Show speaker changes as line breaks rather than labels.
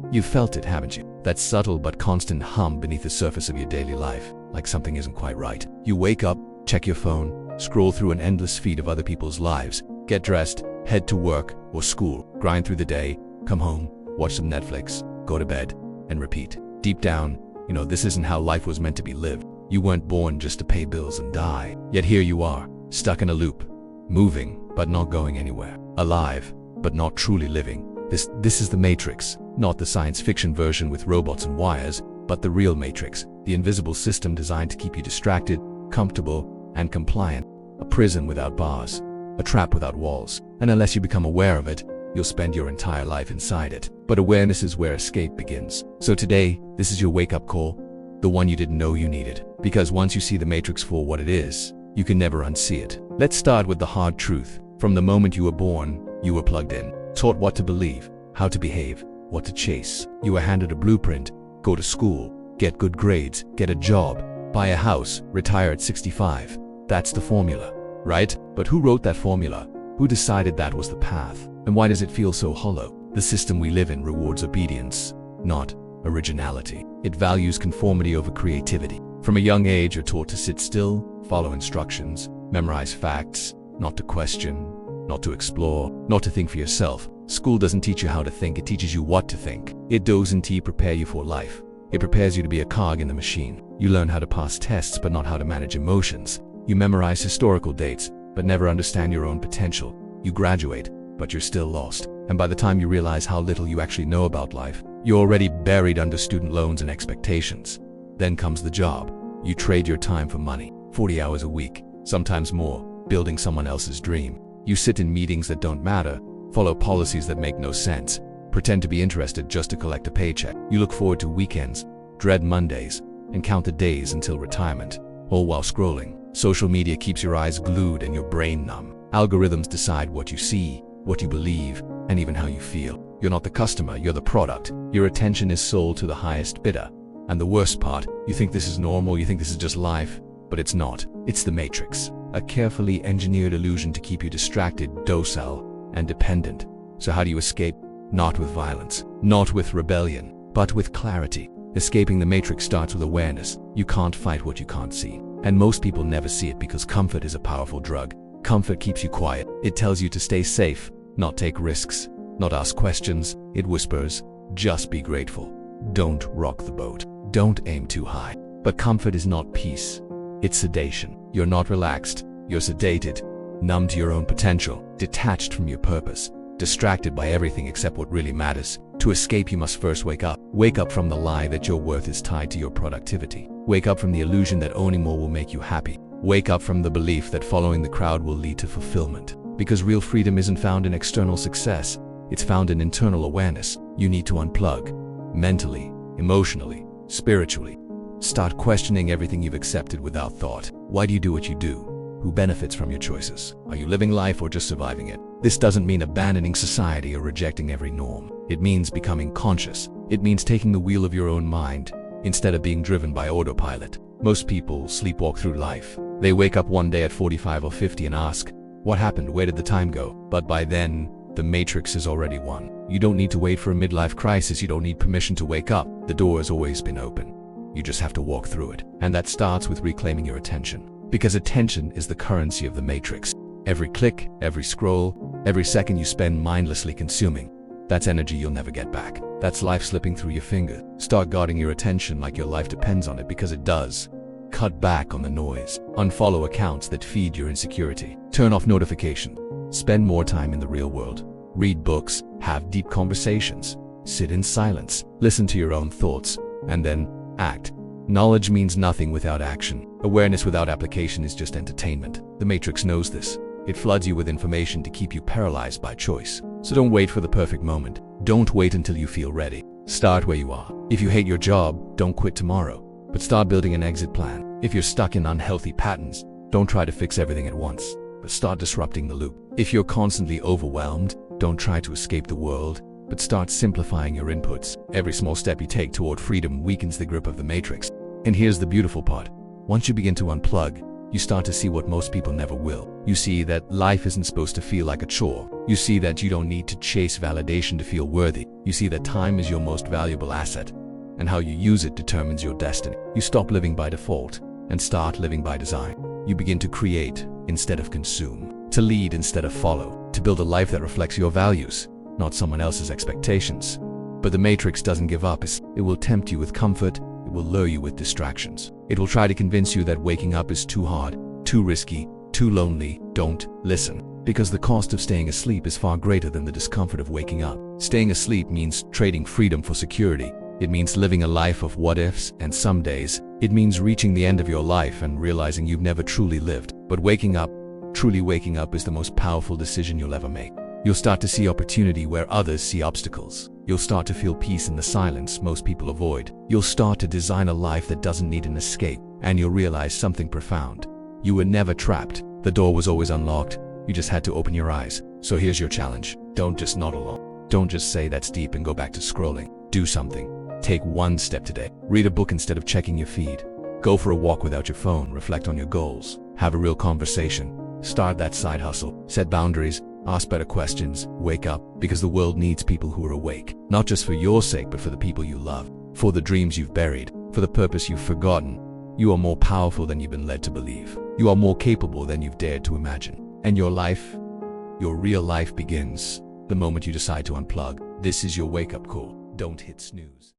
You've felt it, haven't you? That subtle but constant hum beneath the surface of your daily life, like something isn't quite right. You wake up, check your phone, scroll through an endless feed of other people's lives, get dressed, head to work or school, grind through the day, come home, watch some Netflix, go to bed, and repeat. Deep down, you know this isn't how life was meant to be lived. You weren't born just to pay bills and die. Yet here you are, stuck in a loop, moving but not going anywhere, alive but not truly living. This is the Matrix, not the science fiction version with robots and wires, but the real Matrix, the invisible system designed to keep you distracted, comfortable, and compliant. A prison without bars, a trap without walls, and unless you become aware of it, you'll spend your entire life inside it. But awareness is where escape begins. So today, this is your wake-up call, the one you didn't know you needed. Because once you see the Matrix for what it is, you can never unsee it. Let's start with the hard truth. From the moment you were born, you were plugged in, taught what to believe, how to behave, what to chase. You were handed a blueprint: go to school, get good grades, get a job, buy a house, retire at 65. That's the formula, right? But who wrote that formula? Who decided that was the path? And why does it feel so hollow? The system we live in rewards obedience, not originality. It values conformity over creativity. From a young age, you're taught to sit still, follow instructions, memorize facts, not to question, not to explore, not to think for yourself. School doesn't teach you how to think, it teaches you what to think. It doesn't prepare you for life. It prepares you to be a cog in the machine. You learn how to pass tests, but not how to manage emotions. You memorize historical dates, but never understand your own potential. You graduate, but you're still lost. And by the time you realize how little you actually know about life, you're already buried under student loans and expectations. Then comes the job. You trade your time for money, 40 hours a week, sometimes more, building someone else's dream. You sit in meetings that don't matter, follow policies that make no sense, pretend to be interested just to collect a paycheck. You look forward to weekends, dread Mondays, and count the days until retirement, all while scrolling. Social media keeps your eyes glued and your brain numb. Algorithms decide what you see, what you believe, and even how you feel. You're not the customer, you're the product. Your attention is sold to the highest bidder. And the worst part, you think this is normal, you think this is just life, but it's not. It's the Matrix, a carefully engineered illusion to keep you distracted, docile, and dependent. So how do you escape? Not with violence, not with rebellion, but with clarity. Escaping the Matrix starts with awareness. You can't fight what you can't see. And most people never see it because comfort is a powerful drug. Comfort keeps you quiet. It tells you to stay safe, not take risks, not ask questions. It whispers, just be grateful. Don't rock the boat. Don't aim too high. But comfort is not peace. It's sedation. You're not relaxed. You're sedated, numb to your own potential, detached from your purpose, distracted by everything except what really matters. To escape, you must first wake up. Wake up from the lie that your worth is tied to your productivity. Wake up from the illusion that owning more will make you happy. Wake up from the belief that following the crowd will lead to fulfillment. Because real freedom isn't found in external success, it's found in internal awareness. You need to unplug, mentally, emotionally, spiritually. Start questioning everything you've accepted without thought. Why do you do what you do? Who benefits from your choices? Are you living life or just surviving it? This doesn't mean abandoning society or rejecting every norm. It means becoming conscious. It means taking the wheel of your own mind instead of being driven by autopilot. Most people sleepwalk through life. They wake up one day at 45 or 50 and ask, what happened? Where did the time go? But by then, the Matrix is already won. You don't need to wait for a midlife crisis. You don't need permission to wake up. The door has always been open. You just have to walk through it. And that starts with reclaiming your attention. Because attention is the currency of the Matrix. Every click, every scroll, every second you spend mindlessly consuming, that's energy you'll never get back. That's life slipping through your fingers. Start guarding your attention like your life depends on it, because it does. Cut back on the noise. Unfollow accounts that feed your insecurity. Turn off notifications. Spend more time in the real world. Read books, have deep conversations, sit in silence, listen to your own thoughts, and then act. Knowledge means nothing without action. Awareness without application is just entertainment. The Matrix knows this. It floods you with information to keep you paralyzed by choice. So don't wait for the perfect moment. Don't wait until you feel ready. Start where you are. If you hate your job, don't quit tomorrow, but start building an exit plan. If you're stuck in unhealthy patterns, don't try to fix everything at once, but start disrupting the loop. If you're constantly overwhelmed, don't try to escape the world, but start simplifying your inputs. Every small step you take toward freedom weakens the grip of the Matrix. And here's the beautiful part. Once you begin to unplug, you start to see what most people never will. You see that life isn't supposed to feel like a chore. You see that you don't need to chase validation to feel worthy. You see that time is your most valuable asset, and how you use it determines your destiny. You stop living by default and start living by design. You begin to create instead of consume, to lead instead of follow, to build a life that reflects your values, not someone else's expectations. But the matrix doesn't give up. It will tempt you with comfort. It will lure you with distractions. It will try to convince you that waking up is too hard, too risky, too lonely. Don't listen, because the cost of staying asleep is far greater than the discomfort of waking up. Staying asleep means trading freedom for security. It means living a life of what-ifs and some days. It means reaching the end of your life and realizing you've never truly lived. But waking up, truly waking up, is the most powerful decision you'll ever make. You'll start to see opportunity where others see obstacles. You'll start to feel peace in the silence most people avoid. You'll start to design a life that doesn't need an escape. And you'll realize something profound. You were never trapped. The door was always unlocked. You just had to open your eyes. So here's your challenge. Don't just nod along. Don't just say that's deep and go back to scrolling. Do something. Take one step today. Read a book instead of checking your feed. Go for a walk without your phone. Reflect on your goals. Have a real conversation. Start that side hustle. Set boundaries. Ask better questions. Wake up, because the world needs people who are awake. Not just for your sake, but for the people you love. For the dreams you've buried. For the purpose you've forgotten. You are more powerful than you've been led to believe. You are more capable than you've dared to imagine. And your life, your real life, begins the moment you decide to unplug. This is your wake-up call. Don't hit snooze.